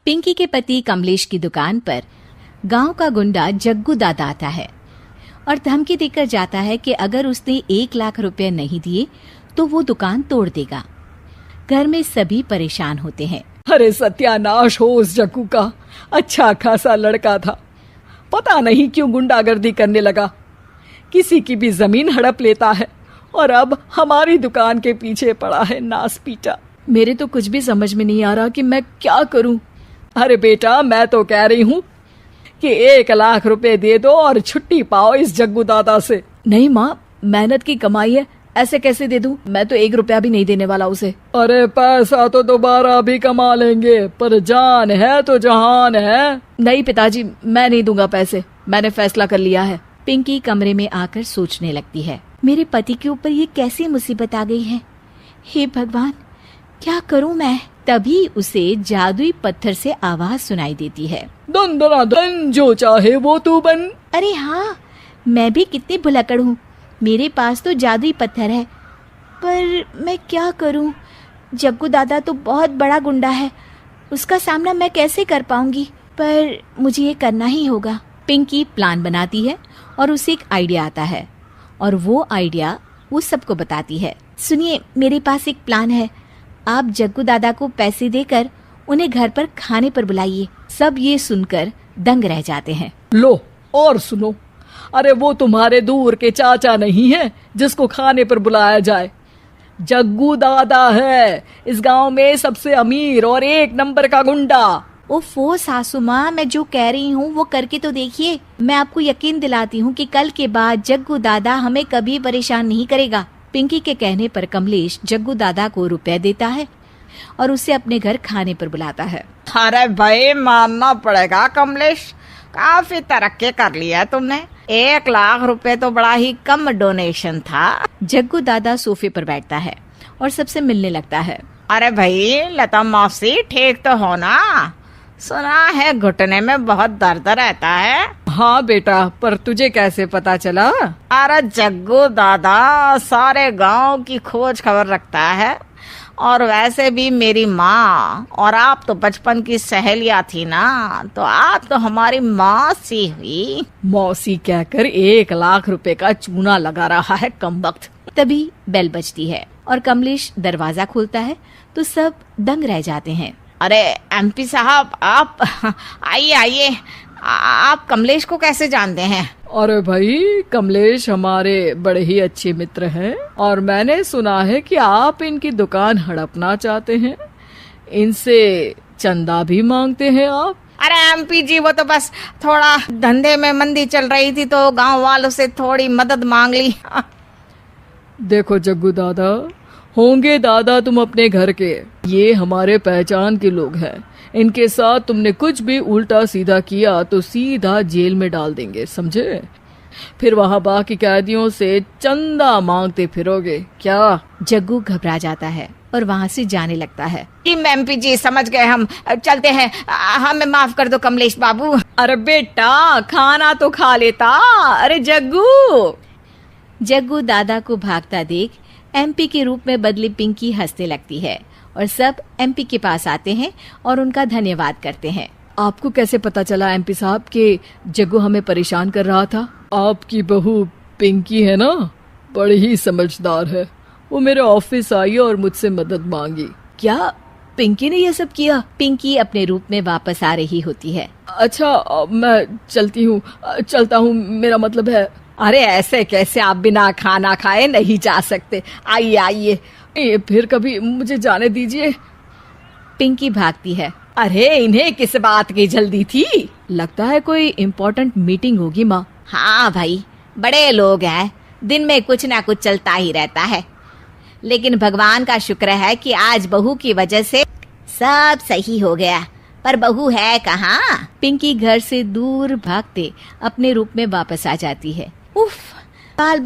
पिंकी के पति कमलेश की दुकान पर गांव का गुंडा जग्गू दादा आता है और धमकी देकर जाता है कि अगर उसने 1 लाख रुपए नहीं दिए तो वो दुकान तोड़ देगा। घर में सभी परेशान होते हैं। अरे सत्यानाश हो उस जग्गू का, अच्छा खासा लड़का था, पता नहीं क्यों गुंडागर्दी करने लगा, किसी की भी जमीन हड़प लेता है और अब हमारी दुकान के पीछे पड़ा है नास पीटा। मेरे तो कुछ भी समझ में नहीं आ रहा कि मैं क्या करूं। अरे बेटा, मैं तो कह रही हूं कि 1 लाख रुपए दे दो और छुट्टी पाओ इस जग्गू दादा से। नहीं माँ, मेहनत की कमाई है, ऐसे कैसे दे दूं? मैं तो 1 रुपया भी नहीं देने वाला उसे। अरे पैसा तो दोबारा भी कमा लेंगे, पर जान है तो जहान है। नहीं पिताजी, मैं नहीं दूंगा पैसे, मैंने फैसला कर लिया है। पिंकी कमरे में आकर सोचने लगती है, मेरे पति के ऊपर ये कैसी मुसीबत आ गई है। हे भगवान, क्या करूं मैं? तभी उसे जादुई पत्थर से आवाज सुनाई देती है, दन दना दन, जो चाहे वो तू बन। अरे हाँ, मैं भी कितनी भुलक्कड़ हूँ, मेरे पास तो जादुई पत्थर है, पर मैं क्या करूं? जग्गू दादा तो बहुत बड़ा गुंडा है, उसका सामना मैं कैसे कर पाऊंगी? पर मुझे ये करना ही होगा। पिंकी प्लान बनाती है और उसे एक आइडिया आता है और वो आइडिया वो सबको बताती है। सुनिए, मेरे पास एक प्लान है, आप जग्गू दादा को पैसे देकर उन्हें घर पर खाने पर बुलाइए। सब ये सुनकर दंग रह जाते हैं। लो और सुनो, अरे वो तुम्हारे दूर के चाचा नहीं है जिसको खाने पर बुलाया जाए, जग्गू दादा है, इस गांव में सबसे अमीर और 1 नंबर का गुंडा। ओफो सासू माँ, मैं जो कह रही हूँ वो करके तो देखिए। मैं आपको यकीन दिलाती हूँ कि कल के बाद जग्गू दादा हमें कभी परेशान नहीं करेगा। पिंकी के कहने पर कमलेश जग्गू दादा को रुपए देता है और उसे अपने घर खाने पर बुलाता है। अरे भाई, मानना पड़ेगा कमलेश, काफी तरक्की कर लिया तुमने। 1 लाख रुपए तो बड़ा ही कम डोनेशन था। जग्गू दादा सोफे पर बैठता है और सबसे मिलने लगता है। अरे भाई, लता मौसी ठीक तो हो ना? सुना है घुटने में बहुत दर्द रहता है। हाँ बेटा, पर तुझे कैसे पता चला? अरे जग्गू दादा सारे गांव की खोज खबर रखता है, और वैसे भी मेरी माँ और आप तो बचपन की सहेलियाँ थी ना, तो आप तो हमारी मौसी हुई। मौसी कहकर 1 लाख रुपए का चूना लगा रहा है कमबख्त। तभी बेल बजती है और कमलेश दरवाजा खोलता है तो सब दंग रह जाते हैं। अरे एमपी साहब, आप आइए आइए, आप कमलेश को कैसे जानते हैं? अरे भाई, कमलेश हमारे बड़े ही अच्छे मित्र हैं और मैंने सुना है कि आप इनकी दुकान हड़पना चाहते हैं, इनसे चंदा भी मांगते हैं आप। अरे एमपी जी, वो तो बस थोड़ा धंधे में मंदी चल रही थी तो गांव वालों से थोड़ी मदद मांग ली। देखो जग्गू दादा, होंगे दादा तुम अपने घर के, ये हमारे पहचान के लोग हैं, इनके साथ तुमने कुछ भी उल्टा सीधा किया तो सीधा जेल में डाल देंगे, समझे? फिर वहाँ बाकी कैदियों से चंदा मांगते फिरोगे क्या? जग्गू घबरा जाता है और वहाँ से जाने लगता है। एमपी जी, समझ गए, हम चलते हैं, हमें माफ कर दो कमलेश बाबू। अरे बेटा, खाना तो खा लेता। अरे जग्गू दादा को भागता देख एमपी के रूप में बदली पिंकी हंसने लगती है और सब एमपी के पास आते हैं और उनका धन्यवाद करते हैं। आपको कैसे पता चला एमपी साहब कि जग्गू हमें परेशान कर रहा था? आपकी बहू पिंकी है ना, बड़ी ही समझदार है, वो मेरे ऑफिस आई और मुझसे मदद मांगी। क्या पिंकी ने ये सब किया? पिंकी अपने रूप में वापस आ रही होती है। अच्छा, मैं चलता हूँ, मेरा मतलब है। अरे ऐसे कैसे, आप बिना खाना खाए नहीं जा सकते, आइए आइए। फिर कभी मुझे जाने दीजिए। पिंकी भागती है। अरे इन्हें किस बात की जल्दी थी? लगता है कोई इम्पोर्टेंट मीटिंग होगी माँ। हाँ भाई, बड़े लोग हैं, दिन में कुछ ना कुछ चलता ही रहता है, लेकिन भगवान का शुक्र है कि आज बहू की वजह से सब सही हो गया। पर बहू है कहाँ? पिंकी घर से दूर भागते अपने रूप में वापस आ जाती है। उफ, बाल